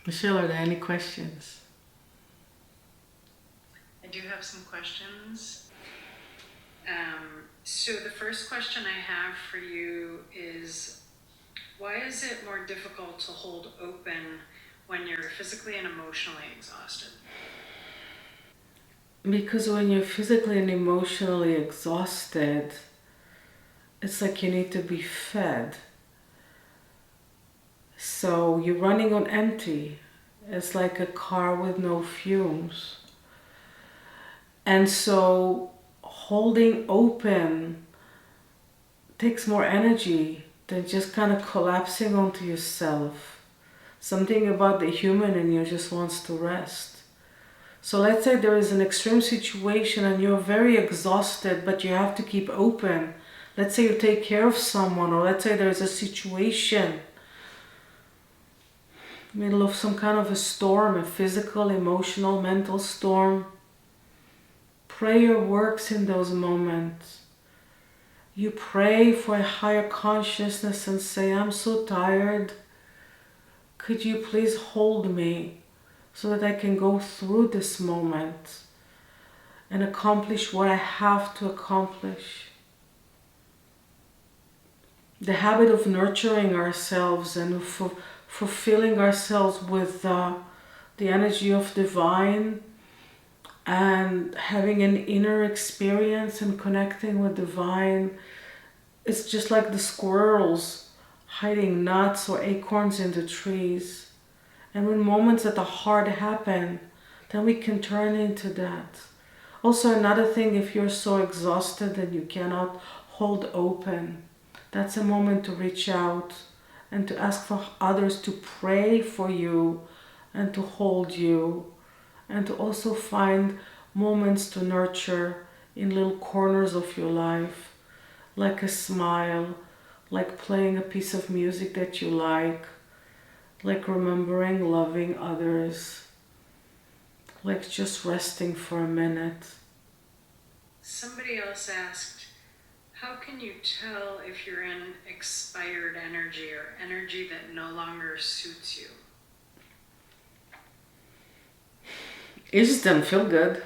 Michelle, are there any questions? I do have some questions. So the first question I have for you is, why is it more difficult to hold open when you're physically and emotionally exhausted? Because when you're physically and emotionally exhausted, it's like you need to be fed. So you're running on empty. It's like a car with no fumes. And so holding open takes more energy than just kind of collapsing onto yourself. Something about the human in you just wants to rest. So let's say there is an extreme situation and you're very exhausted, but you have to keep open. Let's say you take care of someone, or let's say there's a situation, middle of some kind of a storm, a physical, emotional, mental storm. Prayer works in those moments. You pray for a higher consciousness and say, I'm so tired. Could you please hold me so that I can go through this moment and accomplish what I have to accomplish? The habit of nurturing ourselves and fulfilling ourselves with the energy of divine and having an inner experience and connecting with divine. It's just like the squirrels hiding nuts or acorns in the trees. And when moments at the heart happen, then we can turn into that. Also, another thing, if you're so exhausted that you cannot hold open, that's a moment to reach out and to ask for others to pray for you and to hold you, and to also find moments to nurture in little corners of your life, like a smile, like playing a piece of music that you like remembering loving others, like just resting for a minute. Somebody else asked, how can you tell if you're in expired energy or energy that no longer suits you? It just doesn't feel good.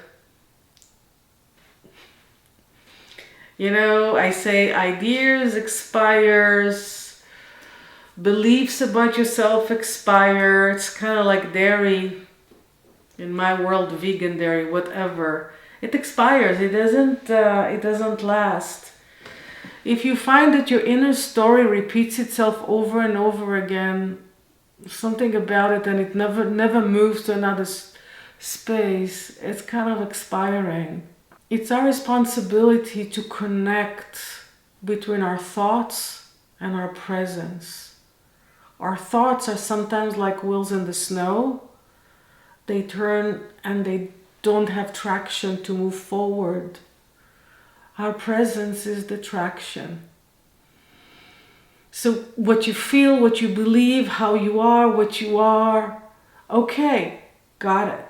You know, I say ideas expires, beliefs about yourself expire. It's kind of like dairy. In my world, vegan dairy, whatever. It expires. It doesn't. It doesn't last. If you find that your inner story repeats itself over and over again, something about it, and it never moves to another space, it's kind of expiring. It's our responsibility to connect between our thoughts and our presence. Our thoughts are sometimes like wheels in the snow. They turn and they don't have traction to move forward. Our presence is the traction. So what you feel, what you believe, how you are, what you are, okay, got it.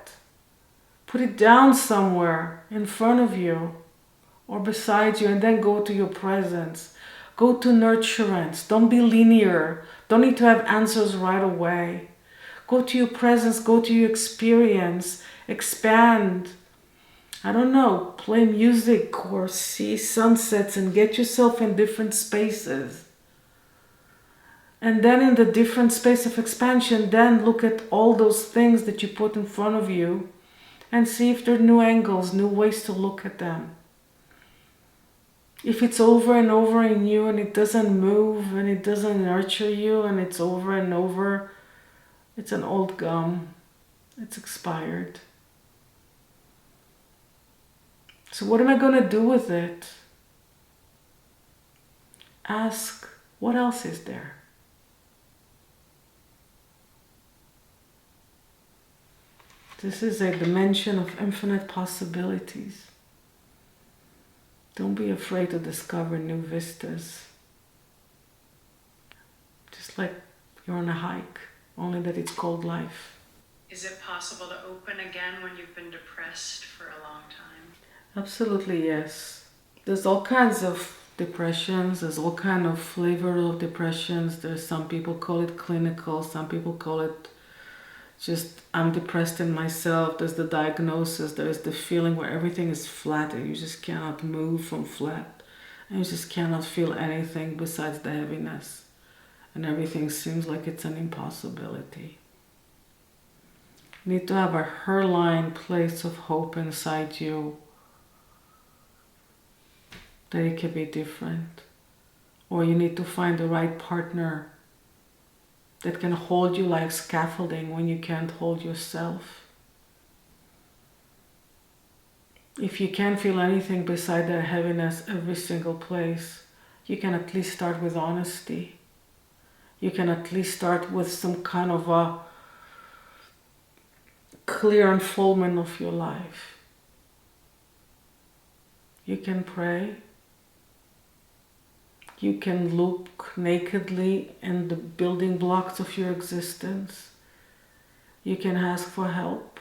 Put it down somewhere in front of you or beside you, and then go to your presence. Go to nurturance. Don't be linear. Don't need to have answers right away. Go to your presence, go to your experience, expand. I don't know, play music or see sunsets and get yourself in different spaces. And then in the different space of expansion, then look at all those things that you put in front of you and see if there are new angles, new ways to look at them. If it's over and over in you and it doesn't move and it doesn't nurture you and it's over and over, it's an old gum. It's expired. So what am I going to do with it? Ask, what else is there? This is a dimension of infinite possibilities. Don't be afraid to discover new vistas. Just like you're on a hike, only that it's called life. Is it possible to open again when you've been depressed for a long time? Absolutely, yes. There's all kinds of depressions. There's all kind of flavor of depressions. There's some people call it clinical. Some people call it Just, I'm depressed in myself. There's the diagnosis. There's the feeling where everything is flat and you just cannot move from flat. And you just cannot feel anything besides the heaviness. And everything seems like it's an impossibility. You need to have a hairline place of hope inside you that it can be different. Or you need to find the right partner that can hold you like scaffolding when you can't hold yourself. If you can't feel anything beside that heaviness every single place, you can at least start with honesty. You can at least start with some kind of a clear unfoldment of your life. You can pray. You can look nakedly in the building blocks of your existence. You can ask for help.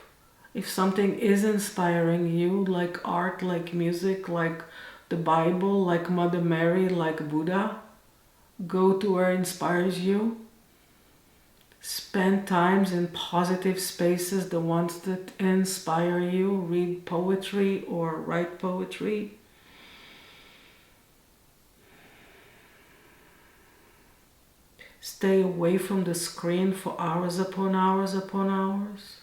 If something is inspiring you, like art, like music, like the Bible, like Mother Mary, like Buddha, go to where it inspires you. Spend times in positive spaces, the ones that inspire you. Read poetry or write poetry. Stay away from the screen for hours upon hours upon hours.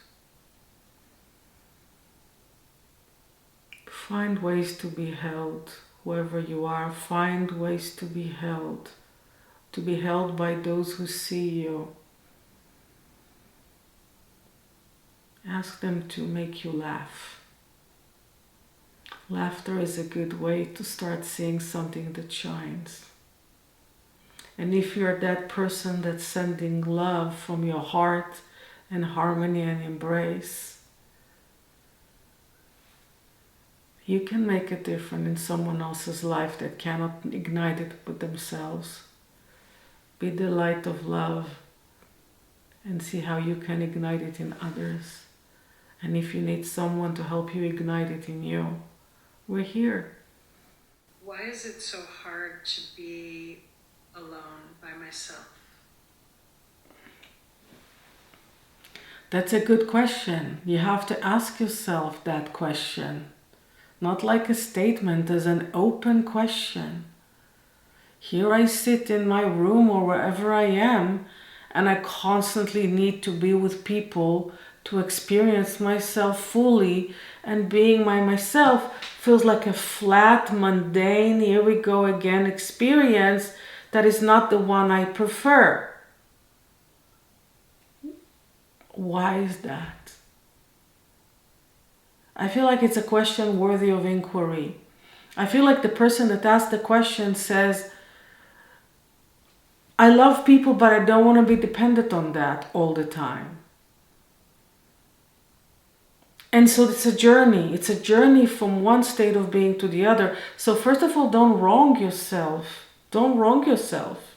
Find ways to be held, whoever you are. Find ways to be held by those who see you. Ask them to make you laugh. Laughter is a good way to start seeing something that shines. And if you're that person that's sending love from your heart and harmony and embrace, you can make a difference in someone else's life that cannot ignite it with themselves. Be the light of love and see how you can ignite it in others. And if you need someone to help you ignite it in you, we're here. Why is it so hard to be alone by myself? That's a good question. You have to ask yourself that question. Not like a statement, as an open question. Here I sit in my room or wherever I am, and I constantly need to be with people to experience myself fully, and being myself feels like a flat, mundane, here we go again experience that is not the one I prefer. Why is that? I feel like it's a question worthy of inquiry. I feel like the person that asked the question says, I love people, but I don't want to be dependent on that all the time. And so it's a journey. It's a journey from one state of being to the other. So first of all, don't wrong yourself. Don't wrong yourself.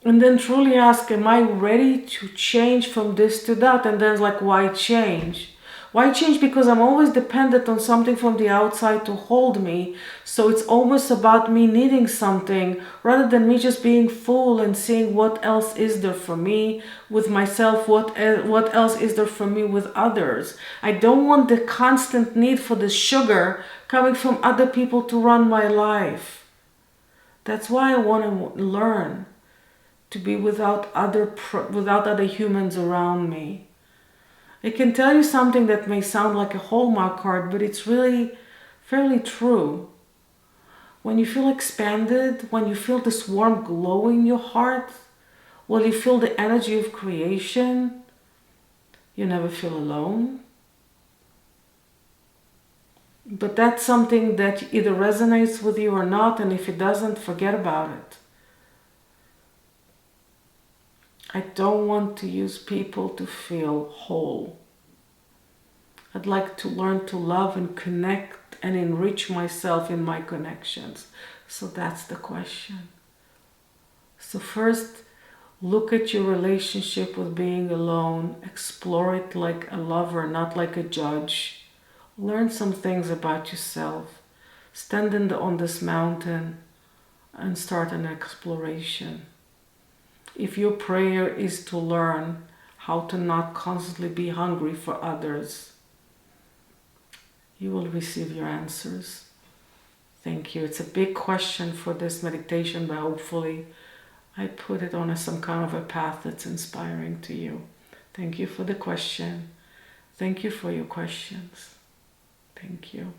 And then truly ask, am I ready to change from this to that? And then it's like, why change? Why change? Because I'm always dependent on something from the outside to hold me. So it's almost about me needing something rather than me just being full and seeing what else is there for me with myself, what else is there for me with others. I don't want the constant need for the sugar coming from other people to run my life. That's why I want to learn to be without other humans around me. It can tell you something that may sound like a Hallmark card, but it's really fairly true. When you feel expanded, when you feel this warm glow in your heart, when you feel the energy of creation, you never feel alone. But that's something that either resonates with you or not, and if it doesn't, forget about it. I don't want to use people to feel whole. I'd like to learn to love and connect and enrich myself in my connections. So that's the question. So first, look at your relationship with being alone. Explore it like a lover, not like a judge. Learn some things about yourself. Stand on this mountain and start an exploration. If your prayer is to learn how to not constantly be hungry for others, you will receive your answers. Thank you. It's a big question for this meditation, but hopefully I put it on some kind of a path that's inspiring to you. Thank you for the question. Thank you for your questions. Thank you.